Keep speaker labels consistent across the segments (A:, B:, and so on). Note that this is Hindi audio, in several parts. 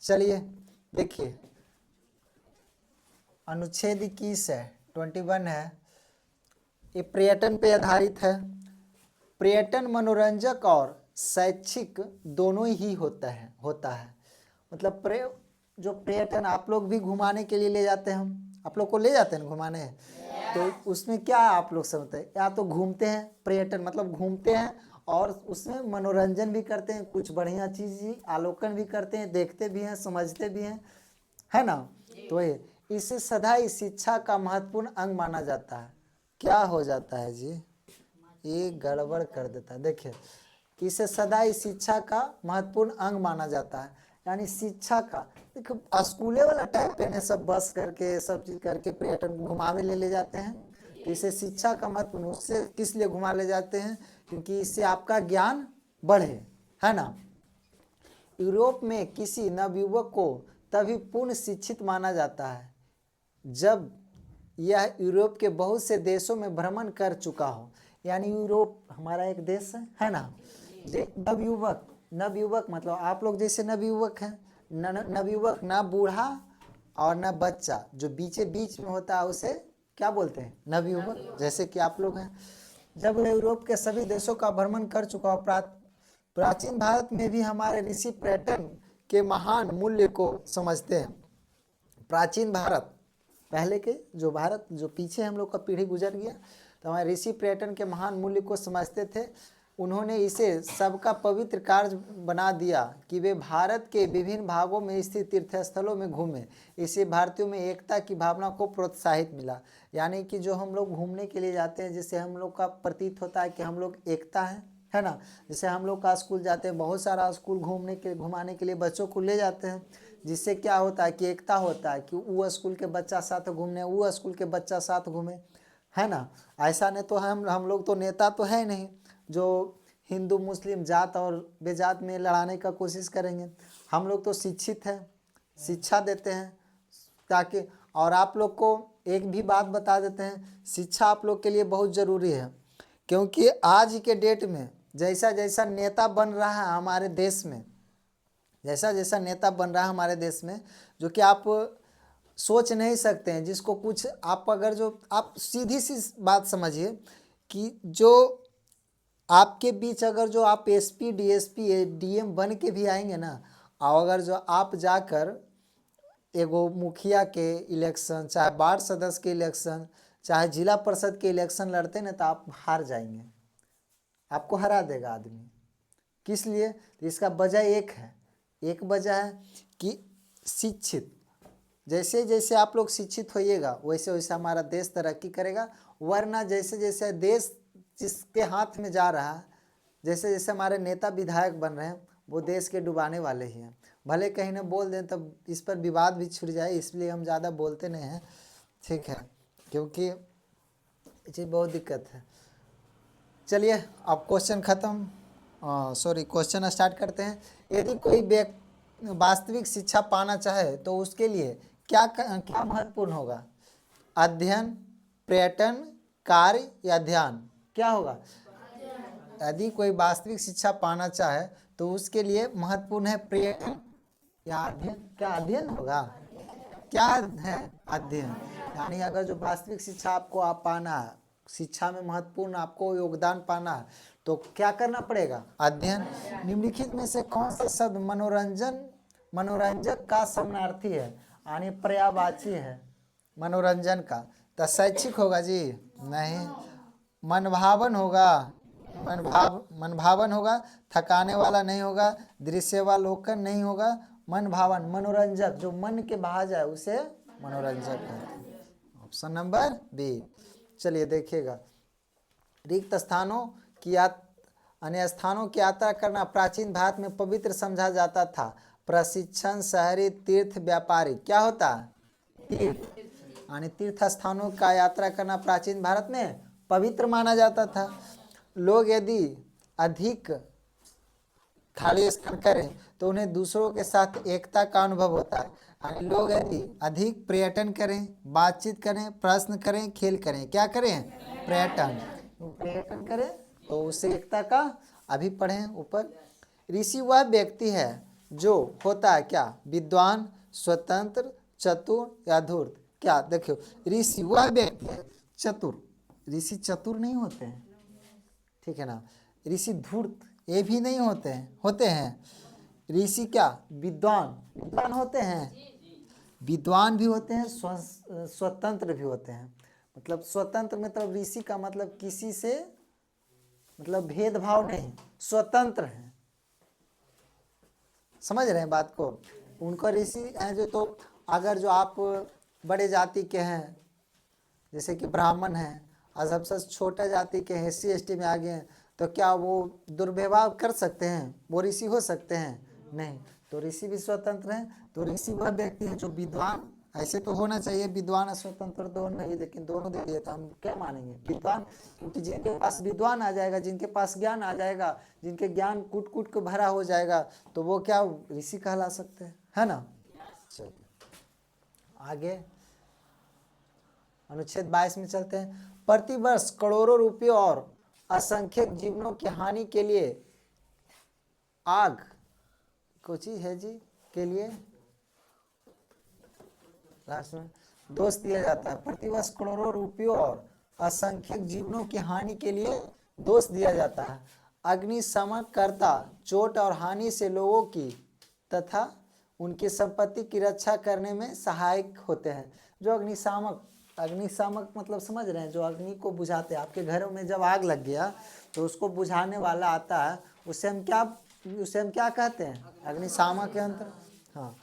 A: चलिए देखिए, अनुच्छेद 21 है, 21 है, ये पर्यटन पे आधारित है। पर्यटन मनोरंजक और शैक्षिक दोनों ही होता है। मतलब जो पर्यटन आप लोग भी घुमाने के लिए ले जाते हैं, हम आप लोग को ले जाते हैं घुमाने, तो उसमें क्या आप लोग समझते हैं, या तो घूमते हैं, पर्यटन मतलब घूमते हैं और उसमें मनोरंजन भी करते हैं, कुछ बढ़िया चीज़ अवलोकन भी करते हैं, देखते भी हैं, समझते भी हैं, है ना। तो ये इसे सदा ही शिक्षा का महत्वपूर्ण अंग माना जाता है। क्या हो जाता है जी, ये गड़बड़ कर देता है। देखिए, इसे सदा ही शिक्षा का महत्वपूर्ण अंग माना जाता है, यानी शिक्षा का। देखो स्कूले वाला टाइप पे ने सब बस करके सब चीज करके पर्यटन घुमावे ले जाते हैं, तो इसे शिक्षा का महत्वपूर्ण, उससे किस लिए घुमा ले जाते हैं, क्योंकि इससे आपका ज्ञान बढ़े, है ना। यूरोप में किसी नवयुवक को तभी पूर्ण शिक्षित माना जाता है जब यह यूरोप के बहुत से देशों में भ्रमण कर चुका हो। यानी यूरोप हमारा एक देश है ना। नवयुवक मतलब आप लोग जैसे नवयुवक हैं, नवयुवक ना बूढ़ा और ना बच्चा, जो बीच में होता है उसे क्या बोलते हैं, नवयुवक, जैसे कि आप लोग हैं। जब वह यूरोप के सभी देशों का भ्रमण कर चुका हो, प्राचीन भारत में भी हमारे ऋषि पर्यटन के महान मूल्य को समझते हैं। प्राचीन भारत, पहले के जो भारत जो पीछे हम लोग का पीढ़ी गुजर गया, तो हमारे ऋषि पर्यटन के महान मूल्य को समझते थे। उन्होंने इसे सबका पवित्र कार्य बना दिया कि वे भारत के विभिन्न भागों में स्थित तीर्थस्थलों में घूमें। इससे भारतीयों में एकता की भावना को प्रोत्साहित मिला। यानी कि जो हम लोग घूमने के लिए जाते हैं, जिससे हम लोग का प्रतीत होता है कि हम लोग एकता है ना। जैसे हम लोग का स्कूल जाते हैं, बहुत सारा स्कूल घुमाने के लिए बच्चों को ले जाते हैं, जिससे क्या होता है कि एकता होता है कि वो स्कूल के बच्चा साथ घूमने, वो स्कूल के बच्चा साथ घूमे, है ना। ऐसा नहीं तो हम लोग तो नेता तो है नहीं जो हिंदू मुस्लिम जात और बेजात में लड़ाने का कोशिश करेंगे। हम लोग तो शिक्षित हैं, शिक्षा देते हैं ताकि, और आप लोग को एक भी बात बता देते हैं, शिक्षा आप लोग के लिए बहुत ज़रूरी है, क्योंकि आज के डेट में जैसा जैसा नेता बन रहा है हमारे देश में, जैसा जैसा नेता बन रहा है हमारे देश में, जो कि आप सोच नहीं सकते हैं, जिसको कुछ आप अगर जो आप सीधी सी बात समझिए कि जो आपके बीच अगर जो आप एसपी डीएसपी डीएम बन के भी आएंगे ना, और अगर जो आप जाकर एगो मुखिया के इलेक्शन, चाहे वार्ड सदस्य के इलेक्शन, चाहे जिला परिषद के इलेक्शन लड़ते ना, तो आप हार जाएंगे, आपको हरा देगा आदमी। किस लिए, तो इसका वजह एक वजह है कि शिक्षित, जैसे जैसे आप लोग शिक्षित होइएगा वैसे वैसे हमारा देश तरक्की करेगा। वरना जैसे जैसे देश जिसके हाथ में जा रहा है, जैसे जैसे हमारे नेता विधायक बन रहे हैं, वो देश के डुबाने वाले ही हैं। भले कहीं ना बोल दें तब इस पर विवाद भी छिड़ जाए, इसलिए हम ज़्यादा बोलते नहीं हैं, ठीक है, क्योंकि ये बहुत दिक्कत है। चलिए अब क्वेश्चन ख़त्म, सॉरी क्वेश्चन स्टार्ट करते हैं। यदि कोई व्यक्ति वास्तविक शिक्षा पाना चाहे तो उसके लिए क्या क्या महत्वपूर्ण होगा, अध्ययन, पर्यटन, कार्य या ध्यान, क्या होगा। यदि कोई वास्तविक शिक्षा पाना चाहे तो उसके लिए महत्वपूर्ण है पर्यटन या अध्ययन। क्या अध्ययन होगा, क्या है अध्ययन, यानी अगर जो वास्तविक शिक्षा आपको आप पाना है, शिक्षा में महत्वपूर्ण आपको योगदान पाना है, तो क्या करना पड़ेगा, अध्ययन। निम्नलिखित में से कौन सा शब्द मनोरंजक का समानार्थी है, यानी पर्यायवाची है मनोरंजन का। तो शैक्षिक होगा जी, नहीं। मनभावन होगा, मनभावन होगा, थकाने वाला नहीं होगा, दृश्यवालोकन नहीं होगा, मन भावन मनोरंजक, जो मन के बहा जाए उसे मनोरंजक कहते हैं। Option number B. चलिए देखिएगा, रिक्त स्थानों की अन्य स्थानों की यात्रा करना प्राचीन भारत में पवित्र समझा जाता था। प्रशिक्षण, शहरी, तीर्थ, व्यापारी, क्या होता तीर्थ, यानी तीर्थ स्थानों का यात्रा करना प्राचीन भारत में पवित्र माना जाता था। लोग यदि अधिक खाली स्थान करें तो उन्हें दूसरों के साथ एकता का अनुभव होता है। लोग यदि अधिक पर्यटन करें, बातचीत करें, प्रश्न करें, खेल करें, क्या करें, पर्यटन करें तो उससे एकता का, अभी पढ़ें ऊपर, ऋषि वह व्यक्ति है जो होता है क्या, विद्वान, स्वतंत्र, चतुर या धूर्त। क्या देखो, ऋषि वह व्यक्ति है चतुर, ऋषि चतुर नहीं होते हैं, ठीक है ना। ऋषि धूर्त ये भी नहीं होते हैं। ऋषि क्या, विद्वान होते हैं, विद्वान भी होते हैं, स्वतंत्र भी होते हैं। मतलब स्वतंत्र मतलब ऋषि का मतलब किसी से मतलब भेदभाव नहीं, स्वतंत्र है। समझ रहे हैं बात को। उनको ऋषि हैं जो, तो अगर जो आप बड़े जाति के हैं जैसे कि ब्राह्मण हैं और सबसे छोटा जाति के हैं, SC ST में आ गए हैं, तो क्या वो दुर्व्यवहार कर सकते हैं, वो ऋषि हो सकते हैं? नहीं। तो ऋषि भी स्वतंत्र हैं। तो ऋषि वह व्यक्ति है जो विद्वान, ऐसे तो होना चाहिए विद्वान और स्वतंत्र दोनों नहीं, लेकिन दोनों दे दिए तो हम क्या मानेंगे, विद्वान। क्योंकि जिनके पास विद्वान आ जाएगा, जिनके पास ज्ञान आ जाएगा, जिनके ज्ञान कूट कूट के भरा हो जाएगा, तो वो क्या ऋषि कहला सकते हैं, है ना। चलिए आगे अनुच्छेद 22 में चलते हैं। प्रतिवर्ष करोड़ों रुपयों और असंख्य जीवनों की हानि के लिए आग कुछ है जी के लिए लास्ट में दोष दिया जाता है। प्रतिवर्ष करोड़ों रुपयों और असंख्य जीवनों की हानि के लिए दोष दिया जाता है। अग्निशमन कर्ता चोट और हानि से लोगों की तथा उनकी संपत्ति की रक्षा करने में सहायक होते हैं। जो अग्निशामक मतलब समझ रहे हैं, जो अग्नि को बुझाते हैं। आपके घरों में जब आग लग गया तो उसको बुझाने वाला आता है, उसे हम क्या कहते हैं, अग्निशामक यंत्र। हाँ,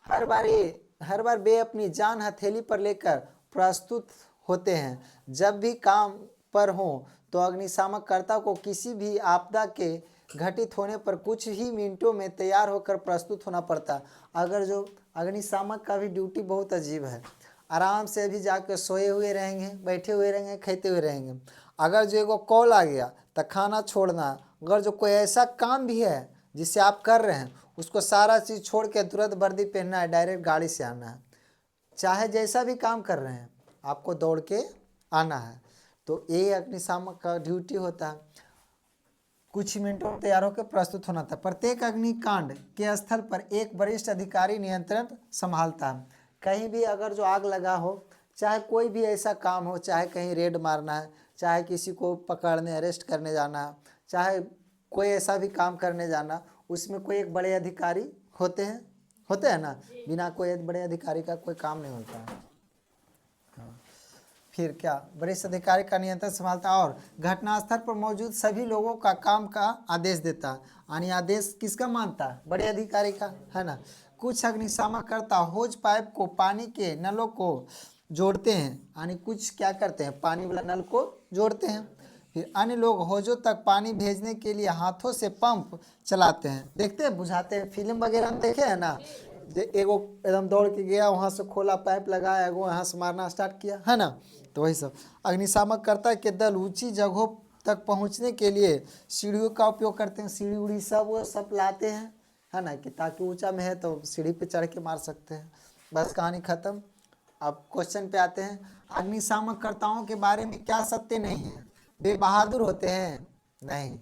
A: हर बार वे अपनी जान हथेली पर लेकर प्रस्तुत होते हैं। जब भी काम पर हो तो अग्निशामक कर्ता को किसी भी आपदा के घटित होने पर कुछ ही मिनटों में तैयार होकर प्रस्तुत होना पड़ता। अगर जो अग्निशामक का भी ड्यूटी बहुत अजीब है। आराम से अभी जाकर सोए हुए रहेंगे, बैठे हुए रहेंगे, खाते हुए रहेंगे। अगर जो एगो कॉल आ गया तो खाना छोड़ना। अगर जो कोई ऐसा काम भी है जिसे आप कर रहे हैं, उसको सारा चीज़ छोड़ के तुरंत वर्दी पहनना है, डायरेक्ट गाड़ी से आना है। चाहे जैसा भी काम कर रहे हैं आपको दौड़ के आना है। तो ये अग्निशामक का ड्यूटी होता है। कुछ मिनटों में तैयार होकर प्रस्तुत होना था। प्रत्येक अग्निकांड के स्थल पर एक वरिष्ठ अधिकारी नियंत्रण संभालता है। कहीं भी अगर जो आग लगा हो, चाहे कोई भी ऐसा काम हो, चाहे कहीं रेड मारना है, चाहे किसी को पकड़ने अरेस्ट करने जाना है, चाहे कोई ऐसा भी काम करने जाना, उसमें कोई एक बड़े अधिकारी होते हैं ना। बिना कोई बड़े अधिकारी का कोई काम नहीं होता है। फिर क्या, वरिष्ठ अधिकारी का नियंत्रण संभालता और घटनास्थल पर मौजूद सभी लोगों का काम का आदेश देता। यानी आदेश किसका मानता है, बड़े अधिकारी का, है ना। कुछ अग्निशामक कर्ता होज पाइप को पानी के नलों को जोड़ते हैं, यानी कुछ क्या करते हैं, पानी वाला नल को जोड़ते हैं। फिर अन्य लोग होजों तक पानी भेजने के लिए हाथों से पंप चलाते हैं। देखते हैं, बुझाते हैं, फिल्म वगैरह में देखे हैं ना, एगो एकदम दौड़ के गया, वहाँ से खोला पाइप लगाया, एगो यहाँ से मारना स्टार्ट किया, है ना। तो वही सब। अग्निशामक कर्ता के दल ऊंची जगहों तक पहुँचने के लिए सीढ़ियों का उपयोग करते हैं। सीढ़ी उड़ी सब वो सब लाते हैं, है ना, कि ताकि ऊंचा में है तो सीढ़ी पे चढ़ के मार सकते हैं। बस कहानी खत्म। अब क्वेश्चन पे आते हैं। अग्निशामक कर्ताओं के बारे में क्या सत्य नहीं है? वे बहादुर होते हैं? नहीं।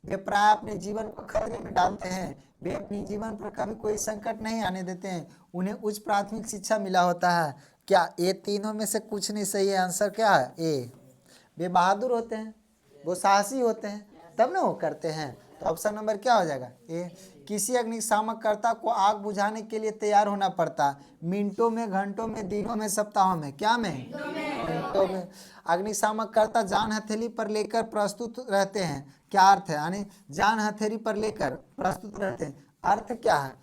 A: वे प्राय अपने जीवन को खतरे में डालते हैं। वे अपने जीवन पर कभी कोई संकट नहीं आने देते हैं। उन्हें उच्च प्राथमिक शिक्षा मिला होता है। क्या ये तीनों में से कुछ नहीं सही है? आंसर क्या है? ए। वे बहादुर होते हैं, वो साहसी होते हैं, तब ना वो करते हैं। तो ऑप्शन नंबर क्या हो जाएगा? ए। किसी अग्निशामक कर्ता को आग बुझाने के लिए तैयार होना पड़ता है, मिनटों में, घंटों में, दिनों में, सप्ताहों में। क्या में? मिनटों में। अग्निशामक कर्ता जान हथेली पर लेकर प्रस्तुत रहते हैं। क्या अर्थ है? यानी जान हथेली पर लेकर प्रस्तुत रहते हैं। अर्थ क्या है?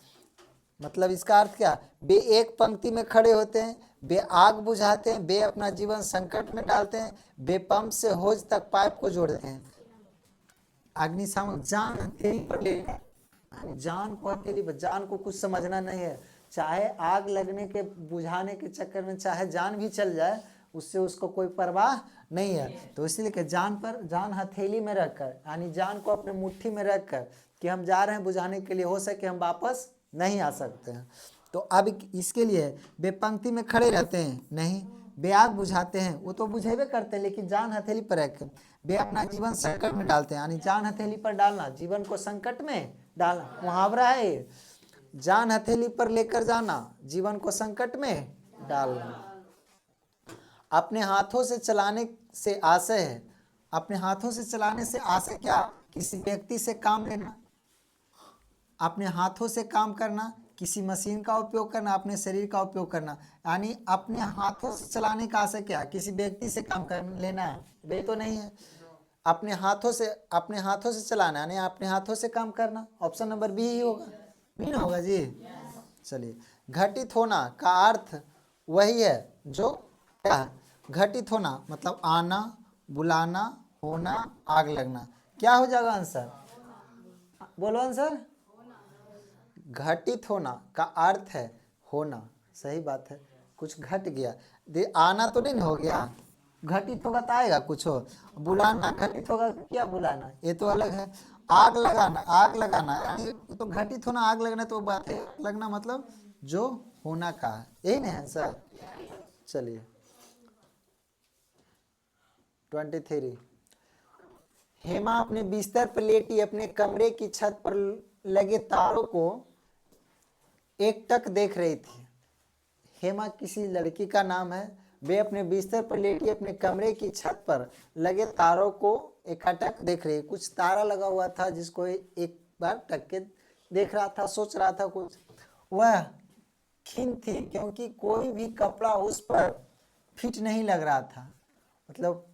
A: मतलब इसका अर्थ क्या? वे एक पंक्ति में खड़े होते हैं, वे आग बुझाते हैं, वे अपना जीवन संकट में डालते हैं, वे पंप से होज तक पाइप को जोड़ते हैं। अग्निशामक जान हथेली पर लेकर, जान को हथेली पर, जान को कुछ समझना नहीं है। चाहे आग लगने के बुझाने के चक्कर में चाहे जान भी चल जाए, उससे उसको कोई परवाह नहीं है। तो इसलिए कि जान हथेली में रखकर, यानी जान को अपने मुट्ठी में रखकर कि हम जा रहे हैं बुझाने के लिए, हो सके हम वापस नहीं आ सकते हैं। तो अब इसके लिए वे पंक्ति में खड़े रहते हैं? नहीं। वे आग बुझाते हैं, वो तो बुझेबे करते हैं, लेकिन जान हथेली पर रख वे अपना जीवन संकट में डालते हैं। यानी जान हथेली पर डालना जीवन को संकट में डालना, मुहावरा है ये। जान हथेली पर लेकर जाना, जीवन को संकट में डालना। अपने हाथों से चलाने से आशय है, अपने हाथों से चलाने से आशय क्या? किसी व्यक्ति से काम लेना, अपने हाथों से काम करना, किसी मशीन का उपयोग करना, अपने शरीर का उपयोग करना। यानी अपने हाथों से चलाने का आशय क्या? किसी व्यक्ति से काम कर लेना है, वे तो नहीं है। अपने हाथों से चलाना यानी अपने हाथों से काम करना। ऑप्शन नंबर बी ही होगा, बी ना होगा जी। चलिए, घटित होना का अर्थ वही है जो क्या है? घटित होना मतलब आना, बुलाना, होना, आग लगना। क्या हो जाएगा आंसर? बोलो आंसर। घटित होना का अर्थ है होना, सही बात है। कुछ घट गया, आना तो नहीं हो गया, घटित होगा तो आएगा कुछ हो। बुलाना घटित होगा, क्या बुलाना, ये तो अलग है। आग लगाना यानी तो घटित होना, आग लगना तो बात है, लगना मतलब जो होना का है, यही नहीं है आंसर। चलिए 23। हेमा अपने बिस्तर पर लेटी अपने कमरे की छत पर लगे तारों को एकटक देख रही थी। हेमा किसी लड़की का नाम है। वे अपने बिस्तर पर लेटी अपने कमरे की छत पर लगे तारों को एकटक देख रही। कुछ तारा लगा हुआ था जिसको एक बार टक के देख रहा था, सोच रहा था कुछ। वह खिन्न थी क्योंकि कोई भी कपड़ा उस पर फिट नहीं लग रहा था। मतलब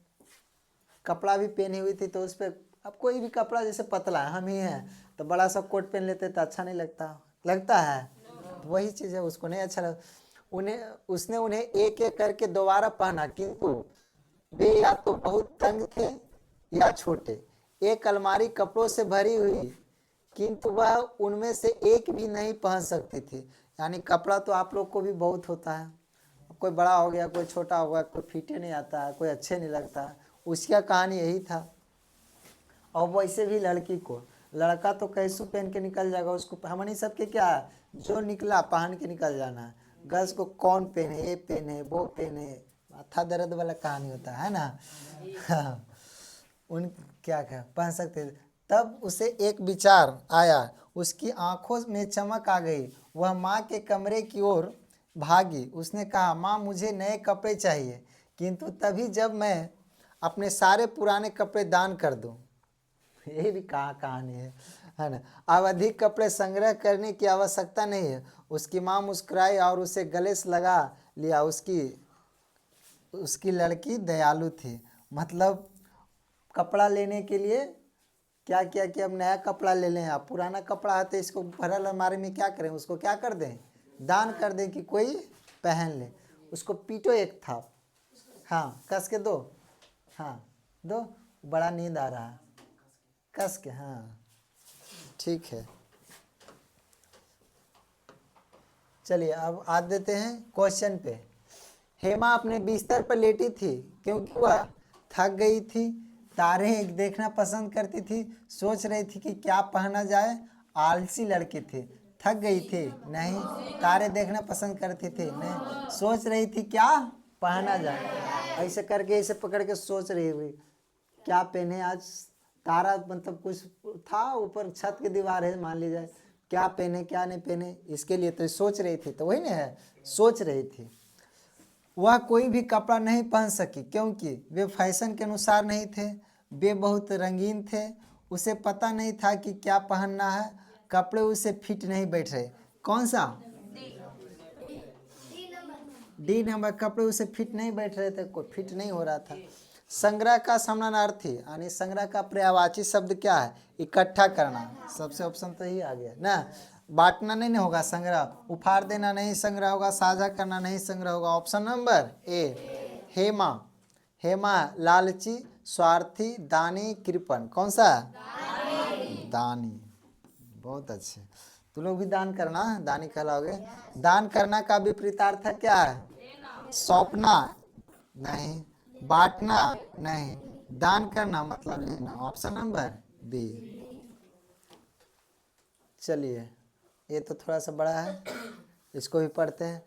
A: कपड़ा भी पहनी हुई थी तो उस पर, अब कोई भी कपड़ा जैसे पतला है, हम ही हैं तो बड़ा सा कोट पहन लेते तो अच्छा नहीं लगता है। तो वही चीज़ है, उसको नहीं अच्छा लगा। उसने उन्हें एक एक करके दोबारा पहना, किंतु वे या तो बहुत तंग थे या छोटे। एक अलमारी कपड़ों से भरी हुई, किंतु वह उनमें से एक भी नहीं पहन सकती थी। यानी कपड़ा तो आप लोग को भी बहुत होता है, कोई बड़ा हो गया, कोई छोटा हो गया, कोई फिटे नहीं आता है, कोई अच्छे नहीं लगता है। उसका कहानी यही था। और वैसे भी लड़की को, लड़का तो कैसू पहन के निकल जाएगा, उसको हमनी सबके क्या है, जो निकला पहन के निकल जाना है। गर्ल्स को कौन पहने, ये पहने वो पहने, माथा दर्द वाला कहानी होता है ना। हाँ, उन क्या पहन सकते थे। तब उसे एक विचार आया, उसकी आंखों में चमक आ गई। वह माँ के कमरे की ओर भागी। उसने कहा, माँ मुझे नए कपड़े चाहिए, किंतु तभी जब मैं अपने सारे पुराने कपड़े दान कर दूं। ये भी कहानी है ना। अब अधिक कपड़े संग्रह करने की आवश्यकता नहीं है। उसकी माँ मुस्कुराई और उसे गले से लगा लिया। उसकी लड़की दयालु थी। मतलब कपड़ा लेने के लिए क्या किया कि अब नया कपड़ा ले लें, अब पुराना कपड़ा है तो इसको भरल अलमारी में क्या करें, उसको क्या कर दें, दान कर दें कि कोई पहन ले। उसको पीटो एक था, हाँ कस के दो, हाँ दो, बड़ा नींद आ रहा है, कस के, हाँ ठीक है। चलिए अब आ देते हैं क्वेश्चन पे। हेमा अपने बिस्तर पर लेटी थी क्योंकि वह थक गई थी। तारे देखना पसंद करती थी, सोच रही थी कि क्या पहना जाए। आलसी लड़की थी। थक गई थी नहीं, तारे देखना पसंद करती थी नहीं, सोच रही थी क्या पहना जाए। ऐसे करके ऐसे पकड़ के सोच रही हुई क्या पहने आज। तारा मतलब कुछ था ऊपर छत की दीवार है मान लीजिए, क्या पहने क्या नहीं पहने, इसके लिए तो सोच रही थी। तो वही ना है, सोच रही थी। वह कोई भी कपड़ा नहीं पहन सकी क्योंकि वे फैशन के अनुसार नहीं थे। वे बहुत रंगीन थे। उसे पता नहीं था कि क्या पहनना है। कपड़े उसे फिट नहीं बैठ रहे। कौन सा? D number. कपड़े उसे फिट नहीं बैठ रहे थे, कोई फिट नहीं हो रहा था। संग्रह का समानार्थी यानी संग्रह का पर्यायवाची शब्द क्या है? इकट्ठा करना। सबसे ऑप्शन तो ही आ गया ना। बांटना नहीं होगा संग्रह, उफाड़ देना नहीं संग्रह होगा, साझा करना नहीं संग्रह होगा। Option number A. Hema, Hema लालची, स्वार्थी, दानी, कृपण। कौन सा? दानी। बहुत अच्छे। तुम लोग भी दान करना, दानी कहलाओगे। दान करना का विपरीतार्थ क्या है? सौंपना नहीं, बांटना नहीं, दान करना मतलब लेना। Option number B. चलिए ये तो थोड़ा सा बड़ा है, इसको भी पढ़ते हैं।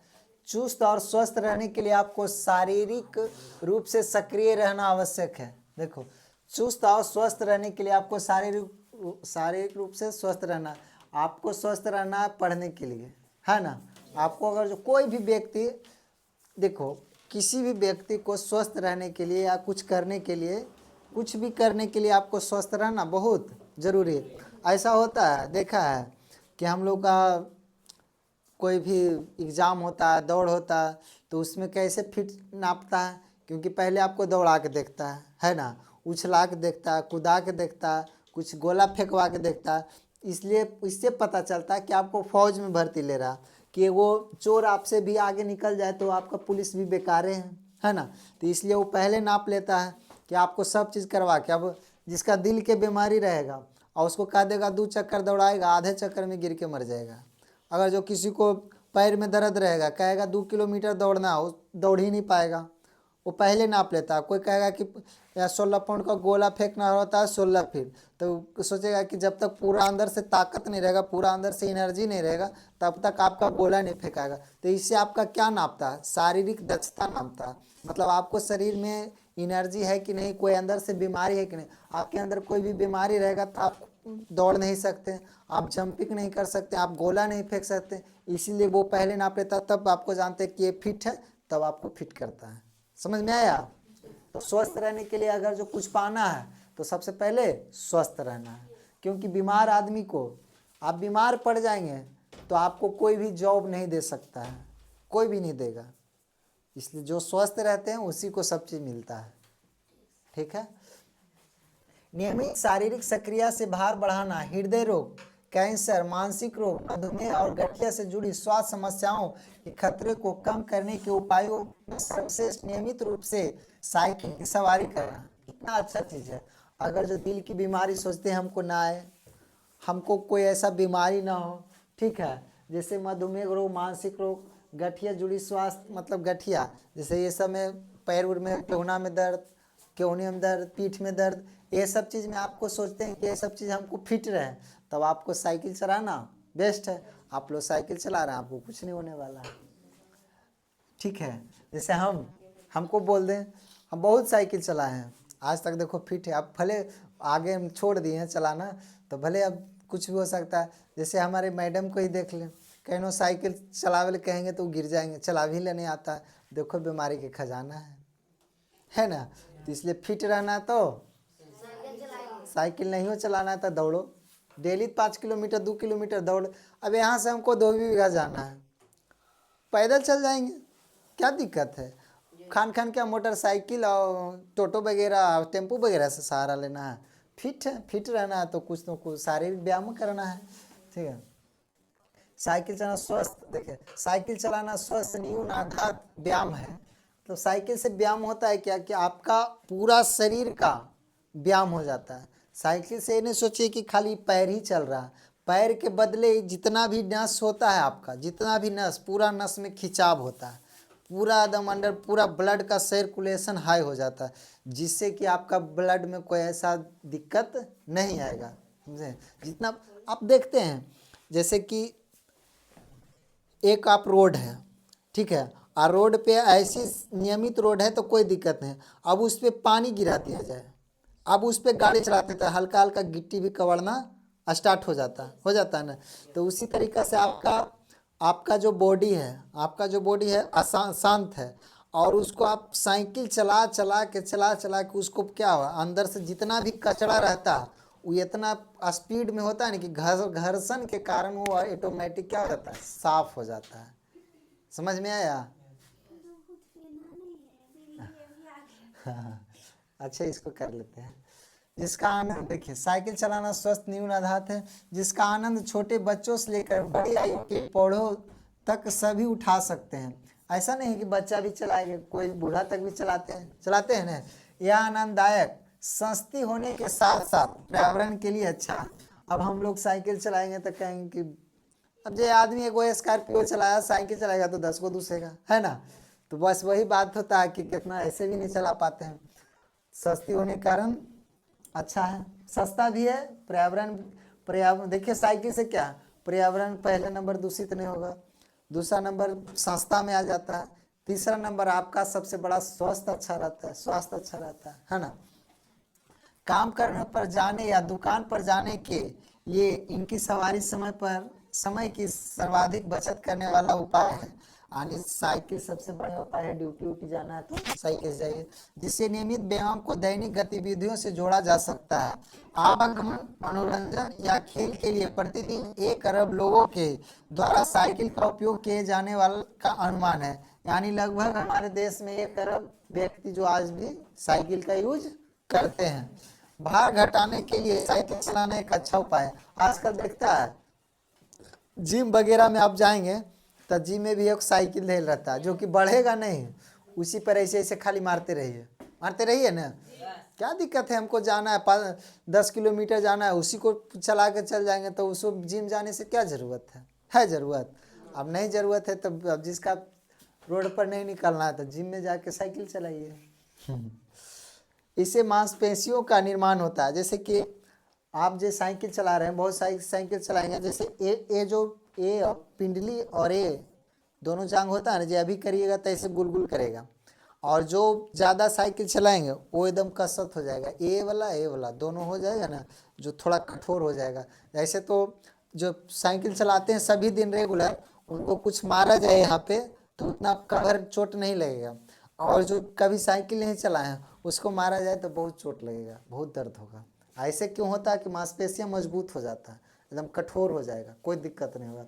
A: चुस्त और स्वस्थ रहने के लिए आपको शारीरिक रूप से सक्रिय रहना आवश्यक है। देखो, चुस्त और स्वस्थ रहने के लिए आपको शारीरिक शारीरिक रूप से स्वस्थ रहना। आपको स्वस्थ रहना है पढ़ने के लिए, है ना। आपको अगर जो कोई भी व्यक्ति, देखो किसी भी व्यक्ति को स्वस्थ रहने के लिए या कुछ करने के लिए, कुछ भी करने के लिए आपको स्वस्थ रहना बहुत ज़रूरी है। ऐसा होता है, देखा है कि हम लोग का कोई भी एग्ज़ाम होता है, दौड़ होता है, तो उसमें कैसे फिट नापता है, क्योंकि पहले आपको दौड़ा के देखता है ना, उछला के देखता है, कूदा के देखता है, कुछ गोला फेंकवा के देखता है। इसलिए इससे पता चलता है कि आपको फौज में भर्ती ले रहा, कि वो चोर आपसे भी आगे निकल जाए तो आपका पुलिस भी बेकार है ना। तो इसलिए वो पहले नाप लेता है कि आपको सब चीज़ करवा के, अब जिसका दिल के बीमारी रहेगा और उसको कह देगा 2 चक्कर दौड़ाएगा, आधे चक्कर में गिर के मर जाएगा। अगर जो किसी को पैर में दर्द रहेगा, कहेगा 2 किलोमीटर दौड़ना, वो दौड़ ही नहीं पाएगा, वो पहले नाप लेता है। कोई कहेगा कि 16 पाउंड का गोला फेंकना होता है 16 फीट, तो सोचेगा कि जब तक पूरा अंदर से ताकत नहीं रहेगा, पूरा अंदर से एनर्जी नहीं रहेगा, तब तक आपका गोला नहीं फेंकाएगा। तो इससे आपका क्या नापता है? शारीरिक दक्षता नापता है। मतलब आपको शरीर में एनर्जी है कि नहीं, कोई अंदर से बीमारी है कि नहीं। आपके अंदर कोई भी बीमारी रहेगा तो आप दौड़ नहीं सकते, आप जंपिंग नहीं कर सकते, आप गोला नहीं फेंक सकते। इसीलिए वो पहले नाप लेता, तब आपको जानते हैं कि ये फिट है, तब आपको फिट करता है। समझ में आया? तो स्वस्थ रहने के लिए अगर जो कुछ पाना है तो सबसे पहले स्वस्थ रहना है, क्योंकि बीमार आदमी को, आप बीमार पड़ जाएंगे तो आपको कोई भी जॉब नहीं दे सकता है, कोई भी नहीं देगा। इसलिए जो स्वस्थ रहते हैं उसी को सब चीज़ मिलता है। ठीक है। नियमित शारीरिक सक्रिया से भार बढ़ाना हृदय रोग, कैंसर, मानसिक रोग, मधुमेह और गठिया से जुड़ी स्वास्थ्य समस्याओं के खतरे को कम करने के उपायों में सर्वश्रेष्ठ नियमित रूप से साइकिल की सवारी करना। कितना अच्छा चीज़ है। अगर जो दिल की बीमारी सोचते हैं हमको ना आए, हमको कोई ऐसा बीमारी ना हो, ठीक है, जैसे मधुमेह रोग, मानसिक रोग, गठिया जुड़ी स्वास्थ्य, मतलब गठिया, जैसे ये सब में पैर उर में, टोहना में दर्द, केहूनी में दर्द, पीठ में दर्द, ये सब चीज़ में आपको सोचते हैं कि ये सब चीज़ हमको फिट रहे, तब आपको साइकिल चलाना बेस्ट है। आप लोग साइकिल चला रहे हैं, आपको कुछ नहीं होने वाला है। ठीक है। जैसे हमको बोल दें, हम बहुत साइकिल चलाए हैं आज तक, देखो फिट है। अब भले आगे हम छोड़ दिए हैं चलाना, तो भले अब कुछ भी हो सकता है। जैसे हमारे मैडम को ही देख लें, कहीं साइकिल चलावे कहेंगे तो गिर जाएंगे, चला भी लेने आता है। देखो बीमारी के खजाना है ना। तो इसलिए फिट रहना है तो साइकिल नहीं हो चलाना है तो दौड़ो, डेली 5 किलोमीटर 2 किलोमीटर दौड़। अब यहाँ से हमको 2 बीघा जाना है, पैदल चल जाएंगे, क्या दिक्कत है। खान क्या मोटरसाइकिल और टोटो वगैरह, टेम्पो वगैरह से सहारा लेना है? फिट है, फिट रहना है तो कुछ न कुछ शारीरिक व्यायाम करना है। ठीक है। साइकिल चलाना स्वस्थ, देखिए साइकिल चलाना स्वस्थ न्यून आघात व्यायाम है। तो साइकिल से व्यायाम होता है क्या, कि आपका पूरा शरीर का व्यायाम हो जाता है। साइकिल से ये नहीं सोचिए कि खाली पैर ही चल रहा है, पैर के बदले जितना भी नस होता है आपका, जितना भी नस, पूरा नस में खिंचाव होता है, पूरा एकदम अंदर पूरा ब्लड का सर्कुलेशन हाई हो जाता है, जिससे कि आपका ब्लड में कोई ऐसा दिक्कत नहीं आएगा। समझे? जितना आप देखते हैं, जैसे कि एक आप रोड है, ठीक है, और रोड पे ऐसी नियमित रोड है तो कोई दिक्कत नहीं। अब उस पर पानी गिरा दिया जाए, अब उस पर गाड़ी चलाते थे, हल्का हल्का गिट्टी भी कवड़ना स्टार्ट हो जाता है ना। तो उसी तरीक़ा से आपका जो बॉडी है, शांत है, और उसको आप साइकिल चला के उसको क्या हुआ, अंदर से जितना भी कचरा रहता है वो इतना स्पीड में होता है ना कि घर्षण के कारण वो ऑटोमेटिक क्या हो जाता है, साफ हो जाता है। समझ में आया? अच्छा, इसको कर लेते हैं। जिसका आनंद, देखिए साइकिल चलाना स्वस्थ न्यून आघात है, जिसका आनंद छोटे बच्चों से लेकर बड़ी आयु के बूढ़ों तक सभी उठा सकते हैं। ऐसा नहीं कि बच्चा भी चलाएगा, कोई बूढ़ा तक भी चलाते हैं ना। यह आनंददायक, सस्ती होने के साथ साथ पर्यावरण के लिए अच्छा। अब हम लोग साइकिल चलाएंगे तो कहेंगे कि अब जो आदमी एक वो स्कॉर्पियो चलाया, साइकिल चलाएगा तो 10 को दूसरेगा, है ना। तो बस वही बात होता है कि कितना ऐसे भी नहीं चला पाते हैं। सस्ती होने के कारण अच्छा है, सस्ता भी है, पर्यावरण देखिए साइकिल से क्या, पर्यावरण पहला नंबर दूषित नहीं होगा, दूसरा नंबर सस्ता में आ जाता है, तीसरा नंबर आपका सबसे बड़ा स्वास्थ्य अच्छा रहता है ना। काम करने पर जाने या दुकान पर जाने के लिए इनकी सवारी समय की सर्वाधिक बचत करने वाला उपाय है। यानी साइकिल सबसे बड़ा उपाय है। ड्यूटी जाना है तो साइकिल से जाइए, जिससे नियमित व्यायाम को दैनिक गतिविधियों से जोड़ा जा सकता है। आवागमन, मनोरंजन या खेल के लिए प्रतिदिन 1 अरब लोगों के द्वारा साइकिल का उपयोग किए जाने वाला का अनुमान है। यानी लगभग हमारे देश में 1 अरब व्यक्ति जो आज भी साइकिल का यूज करते हैं। भार घटाने के लिए साइकिल चलाना एक अच्छा उपाय है। आजकल देखता है जिम वगैरह में आप जाएंगे तो जिम में भी एक साइकिल दे रहता है जो कि बढ़ेगा नहीं, उसी पर ऐसे ऐसे खाली मारते रहिए ना। क्या दिक्कत है, हमको जाना है 10 किलोमीटर जाना है, उसी को चला के चल जाएंगे तो उसको जिम जाने से क्या ज़रूरत है ज़रूरत। अब नहीं ज़रूरत है तो अब जिसका रोड पर नहीं निकलना है तो जिम में जाके साइकिल चलाइए। इससे मांसपेशियों का निर्माण होता है। जैसे कि आप जो साइकिल चला रहे हैं, बहुत सारी साइकिल चलाएंगे, जैसे ए पिंडली और ए दोनों जांग होता है ना, जो अभी करिएगा तो ऐसे गुलगुल करेगा, और जो ज़्यादा साइकिल चलाएंगे वो एकदम कसरत हो जाएगा। ए वाला दोनों हो जाएगा ना, जो थोड़ा कठोर हो जाएगा। ऐसे तो जो साइकिल चलाते हैं सभी दिन रेगुलर, उनको कुछ मारा जाए यहाँ पे तो उतना कवर चोट नहीं लगेगा, और जो कभी साइकिल नहीं चलाए हैं उसको मारा जाए तो बहुत चोट लगेगा, बहुत दर्द होगा। ऐसे क्यों होता है कि मांसपेशियां मजबूत हो जाता है, एकदम कठोर हो जाएगा, कोई दिक्कत नहीं होगा।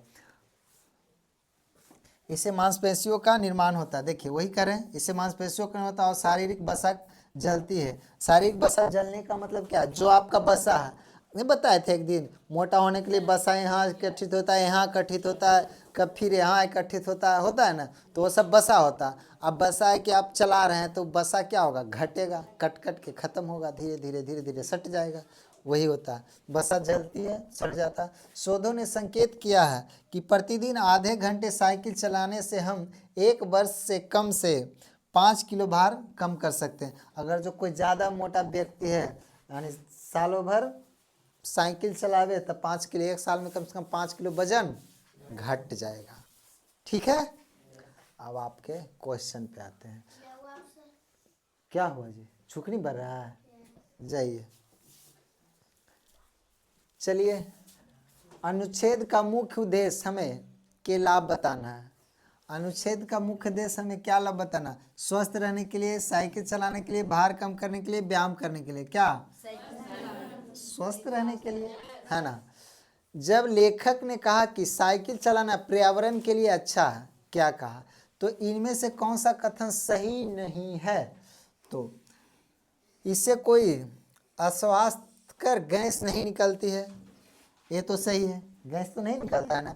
A: इससे मांसपेशियों का निर्माण होता है। देखिए वही करें, इससे मांसपेशियों का होता है और शारीरिक वसा जलती है। शारीरिक वसा जलने का मतलब क्या, जो आपका वसा है, नहीं बताए थे एक दिन, मोटा होने के लिए वसा यहाँ एकत्रित होता है, यहाँ एकत्रित होता है, कब फिर यहाँ एकत्रित होता है ना, तो वो सब वसा होता है। अब वसा है कि आप चला रहे हैं तो वसा क्या होगा, घटेगा, कट के खत्म होगा, धीरे धीरे सट जाएगा, वही होता है। वसा जलती है, सट जाता है। शोधों ने संकेत किया है कि प्रतिदिन आधे घंटे साइकिल चलाने से हम 1 वर्ष से कम से 5 किलो भार कम कर सकते हैं। अगर जो कोई ज़्यादा मोटा व्यक्ति है, यानी सालों भर साइकिल चलावे तो 5 किलो, 1 साल में कम से कम 5 किलो वजन घट जाएगा। ठीक है, अब आपके क्वेश्चन पे आते हैं। क्या हुआ जी, छुकनी बढ़ रहा है, जाइए। चलिए, अनुच्छेद का मुख्य उद्देश्य हमें के लाभ बताना है। अनुच्छेद का मुख्य उद्देश्य हमें क्या लाभ बताना, स्वस्थ रहने के लिए, साइकिल चलाने के लिए, भार कम करने के लिए, व्यायाम करने के लिए, क्या स्वस्थ रहने के लिए, है ना। जब लेखक ने कहा कि साइकिल चलाना पर्यावरण के लिए अच्छा है, क्या कहा, तो इनमें से कौन सा कथन सही नहीं है। तो इससे कोई अस्वास्थ्यकर गैस नहीं निकलती है, ये तो सही है, गैस तो नहीं निकलता है ना।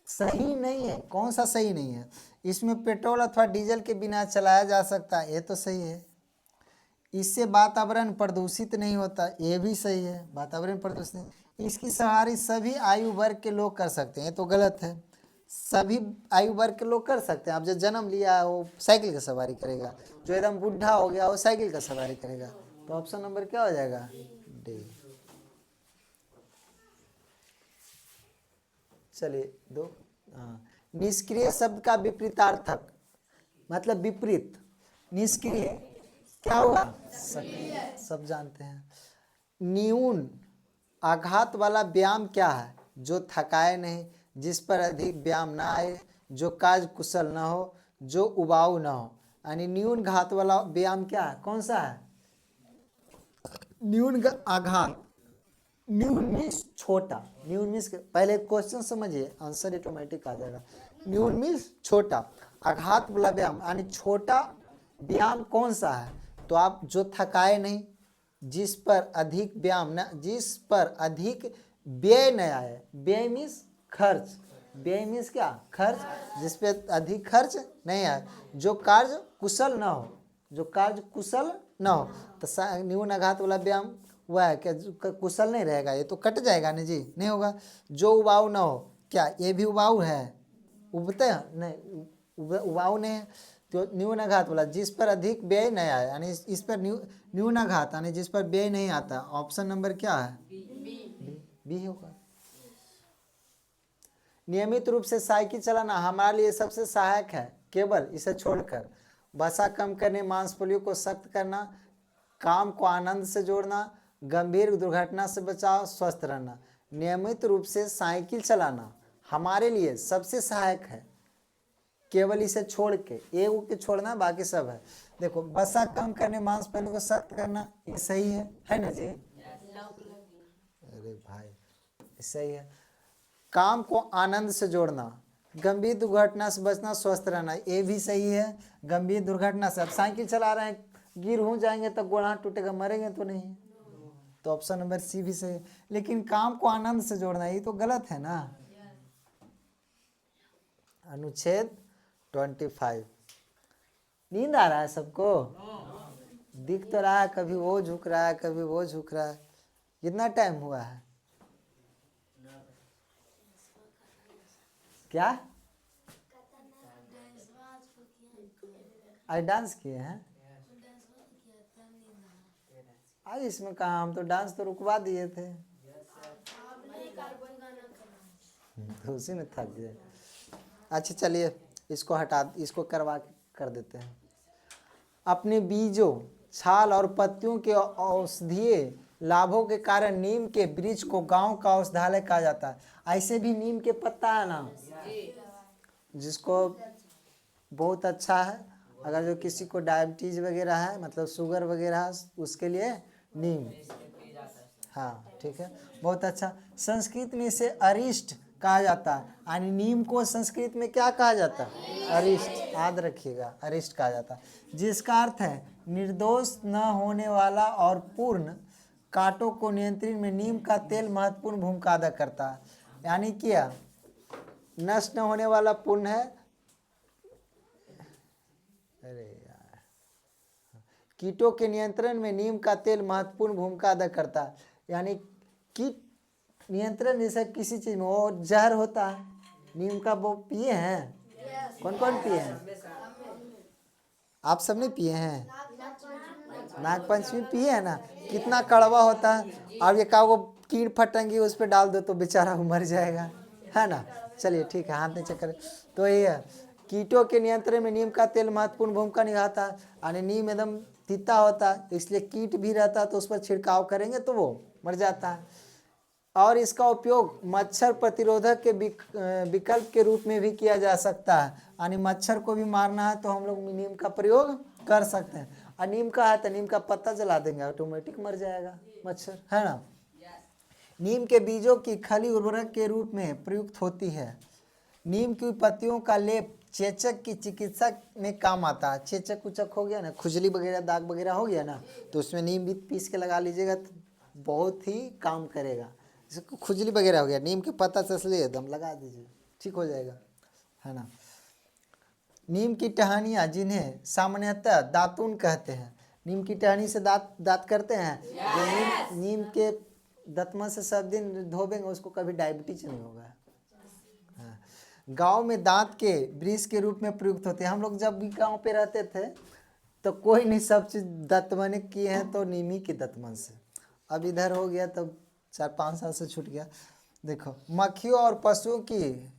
A: सही नहीं है, कौन सा सही नहीं है, इसमें पेट्रोल अथवा डीजल के बिना चलाया जा सकता है, ये तो सही है। इससे वातावरण प्रदूषित नहीं होता, ये भी सही है, वातावरण प्रदूषित नहीं। इसकी सवारी सभी आयु वर्ग के लोग कर सकते हैं, ये तो गलत है। सभी आयु वर्ग के लोग कर सकते हैं। अब जो जन्म लिया है वो साइकिल का सवारी करेगा, जो एकदम बुढ़ा हो गया वो साइकिल का सवारी करेगा। तो ऑप्शन नंबर क्या हो जाएगा, डी। चलिए दो, हाँ। निष्क्रिय शब्द का विपरीतार्थक मतलब विपरीत, निष्क्रिय क्या हुआ, सब जानते हैं। न्यून आघात वाला व्यायाम क्या है, जो थकाए नहीं, जिस पर अधिक व्यायाम ना आए, जो कार्य कुशल न हो, जो उबाऊ न हो। यानी न्यून घात वाला व्यायाम क्या है, कौन सा है, न्यून आघात। न्यून मीन्स छोटा, न्यून मीन्स पहले क्वेश्चन समझिए, आंसर ऑटोमेटिक आ जाएगा। न्यून मीन्स छोटा, आघात वाला व्यायाम यानी छोटा व्यायाम कौन सा है, तो आप जो थकाए नहीं, जिस पर अधिक व्यायाम न, जिस पर अधिक व्यय न आए, व्यय मीन्स खर्च, व्यय मीन्स क्या, खर्च, जिस पे अधिक खर्च नहीं आए, जो कार्य कुशल न हो, जो कार्य कुशल न हो। तो न्यून आघात वाला व्यायाम वह है क्या, कुशल नहीं रहेगा, ये तो कट जाएगा ना जी, नहीं होगा। जो उबाऊ न हो, क्या ये भी उबाऊ है, उबते हैं नहीं, उबाऊ नहीं है। तो न्यून आघात वाला जिस पर अधिक व्यय नहीं आया, यानी इस पर न्यून आघात यानी जिस पर व्यय नहीं आता। ऑप्शन नंबर क्या है, बी होगा। नियमित रूप से साइकिल चलाना हमारे लिए सबसे सहायक है, केवल इसे छोड़कर वसा कम करने, मांसपेशियों को सख्त करना, काम को आनंद से जोड़ना, गंभीर दुर्घटना से बचाव, स्वस्थ रहना। नियमित रूप से साइकिल चलाना हमारे लिए सबसे सहायक है, केवल इसे छोड़ के, एक के छोड़ना, बाकी सब है। देखो, वसा कम करने, मांसपेशियों को सख्त करना, ये सही है ना जी? अरे भाई सही है। काम को आनंद से जोड़ना, गंभीर दुर्घटना से बचना, स्वस्थ रहना, ये भी सही है। गंभीर दुर्घटना से, अब साइकिल चला रहे हैं, गिर हो जाएंगे तो गोड़ हाथ टूटेगा, मरेंगे तो नहीं, तो ऑप्शन नंबर सी भी सही है। लेकिन काम को आनंद से जोड़ना, ये तो गलत है ना। अनुच्छेद 25। नींद आ रहा है सबको? दिख तो रहा है, कभी वो झुक रहा है, कभी वो झुक रहा है। कितना टाइम हुआ है? क्या आज डांस किए हैं? आज इसमें कहा, हम तो डांस तो रुकवा दिए थे, तो उसी में थक गए। अच्छा चलिए, इसको हटा, इसको करवा कर देते हैं। अपने बीजों, छाल और पत्तियों के औषधीय लाभों के कारण नीम के वृक्ष को गांव का औषधालय कहा जाता है। ऐसे भी नीम के पत्ता है ना, जिसको बहुत अच्छा है, अगर जो किसी को डायबिटीज वगैरह है, मतलब शुगर वगैरह है, उसके लिए नीम, हाँ ठीक है, बहुत अच्छा। संस्कृत में इसे अरिष्ट कहा जाता है, यानी नीम को संस्कृत में क्या कहा जाता है? अरिष्ट, याद रखिएगा, अरिष्ट कहा जाता है, जिसका अर्थ है निर्दोष न होने वाला और पूर्ण। कांटों को नियंत्रण में नीम का तेल महत्वपूर्ण भूमिका अदा करता है, यानी क्या, नष्ट न होने वाला, पूर्ण है। अरे यार, कीटों के नियंत्रण में नीम का तेल महत्वपूर्ण भूमिका अदा करता है, यानी कीट नियंत्रण, जैसे किसी चीज में वो जहर होता है, नीम का वो पिए हैं? कौन कौन पिए हैं? आप सब नहीं पिए हैं? नाग पंचमी पिए है ना, कितना कड़वा होता है। अब ये वो कीड़ फटंगी उस पर डाल दो तो बेचारा मर जाएगा, है ना। चलिए ठीक है, हाथ नहीं चक्कर। तो ये है, कीटों के नियंत्रण में नीम का तेल महत्वपूर्ण भूमिका निभाता है, यानी नीम एकदम तीता होता है, इसलिए कीट भी रहता है तो उस पर छिड़काव करेंगे तो वो मर जाता है। और इसका उपयोग मच्छर प्रतिरोधक के विकल्प के रूप में भी किया जा सकता है, यानी मच्छर को भी मारना है तो हम लोग नीम का प्रयोग कर सकते हैं। और नीम का है तो नीम का पत्ता जला देंगे, ऑटोमेटिक मर जाएगा मच्छर, है ना। नीम के बीजों की खली उर्वरक के रूप में प्रयुक्त होती है। नीम की पत्तियों का लेप चेचक की चिकित्सा में काम आता है। चेचक उचक हो गया ना, खुजली वगैरह, दाग वगैरह हो गया ना, तो उसमें नीम भी पीस के लगा लीजिएगा तो बहुत ही काम करेगा। जैसे खुजली वगैरह हो गया, नीम के पत्ता से लिए दम लगा दीजिए, ठीक हो जाएगा, है ना। नीम की टहनियाँ, जिन्हें सामान्यतः दातून कहते हैं, नीम की टहनी से दांत करते हैं, जो नीम के दतमन से सब दिन धोबेंगे उसको कभी डायबिटीज नहीं होगा। हाँ। गांव में दांत के वृक्ष के रूप में प्रयुक्त होते हैं। हम लोग जब भी गांव पे रहते थे तो कोई नहीं, सब चीज़ दतमन किए हैं तो नीमी के दतमन से। अब इधर हो गया तो 4-5 साल से छूट गया। देखो, मक्खियों और पशुओं की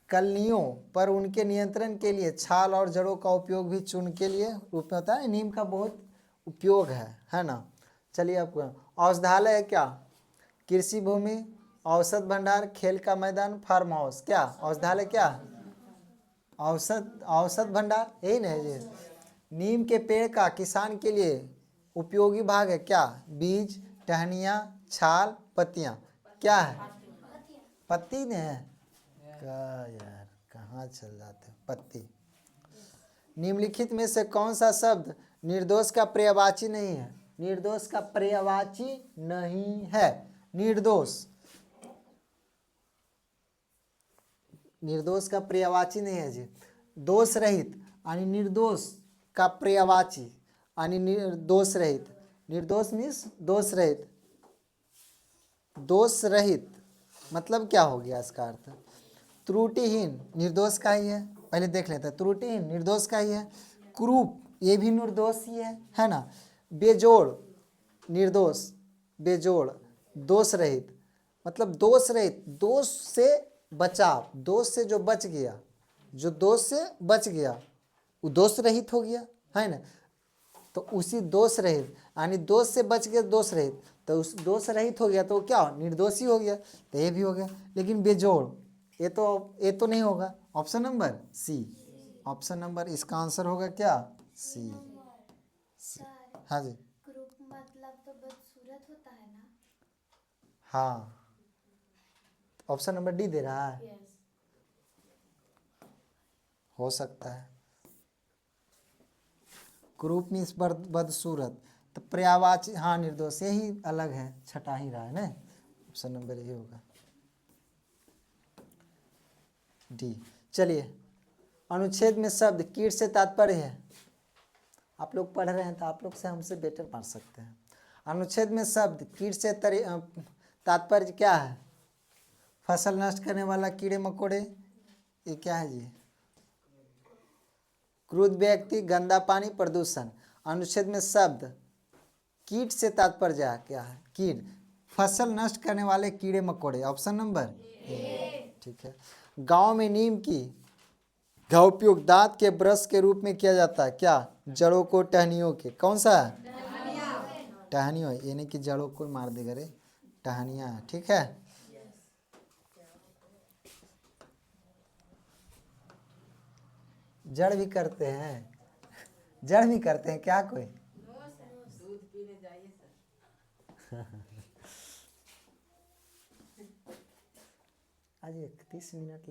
A: कलनियों पर उनके नियंत्रण के लिए छाल और जड़ों का उपयोग भी चूर्ण के लिए रूप में होता है। नीम का बहुत उपयोग है ना। चलिए, आपको औषधालय है क्या? कृषि भूमि, औषध भंडार, खेल का मैदान, फार्म हाउस। क्या औषधालय? क्या औषध भंडार, यही ना है जी। नीम के पेड़ का किसान के लिए उपयोगी भाग है क्या? बीज, टहनियाँ, छाल, पत्तियाँ। क्या है? पत्ती ने है का यार, कहाँ चल जाते? पत्ती। निम्नलिखित में से कौन सा शब्द निर्दोष का पर्यायवाची नहीं है? निर्दोष का पर्यायवाची नहीं है। निर्दोष का पर्यायवाची नहीं है जी। दोष रहित यानी निर्दोष का पर्यायवाची यानी दोष रहित। निर्दोष मीन्स दोष रहित। दोष रहित मतलब क्या हो गया इसका अर्थ? त्रुटिहीन निर्दोष का ही है, पहले देख लेते हैं। त्रुटिहीन निर्दोष का ही है। कुरूप ये भी निर्दोष ही है ना। बेजोड़ निर्दोष, बेजोड़ दोष रहित मतलब दोष रहित, दोष से बचाव, दोष से जो बच गया, जो दोष से बच गया वो दोष रहित हो गया, है ना। तो उसी दोष रहित यानी दोष से बच के दोष रहित, तो उस दोष रहित हो गया तो क्या हो, निर्दोषी हो गया, तो ये भी हो गया। लेकिन बेजोड़ ये तो नहीं होगा। Option number C, option number इसका आंसर होगा क्या, सी।
B: सर
A: हाँ जी,
B: ग्रुप मतलब तो बदसूरत होता है ना।
A: हाँ, ऑप्शन नंबर डी दे रहा है, हो सकता है। क्रूप मीन्स बदसूरत, तो पर्यायवाची, हाँ निर्दोष, यही अलग है, छटा ही रहा है ना, ऑप्शन नंबर यही होगा डी। चलिए, अनुच्छेद में शब्द कीट से तात्पर्य है, आप लोग पढ़ रहे हैं तो आप लोग से हमसे बेटर पढ़ सकते हैं। अनुच्छेद में शब्द कीट से तात्पर्य क्या है, फसल नष्ट करने वाला कीड़े मकोड़े, ये क्या है जी, क्रूर व्यक्ति, गंदा पानी, प्रदूषण। अनुच्छेद में शब्द कीट से तात्पर्य क्या है, कीट, फसल नष्ट करने वाले कीड़े मकोड़े, ऑप्शन नंबर ए। ठीक है। गांव में नीम की का उपयोग दांत के ब्रश के रूप में किया जाता है, क्या, जड़ों को, टहनियों के, कौन सा, टहनियों, ये नहीं कि जड़ों को मार देगा रे, टहनियाँ, ठीक है। जड़ भी करते हैं, जड़ भी करते हैं क्या कोई,
C: दूध पीने जाइए सर।
A: आज 31 मिनट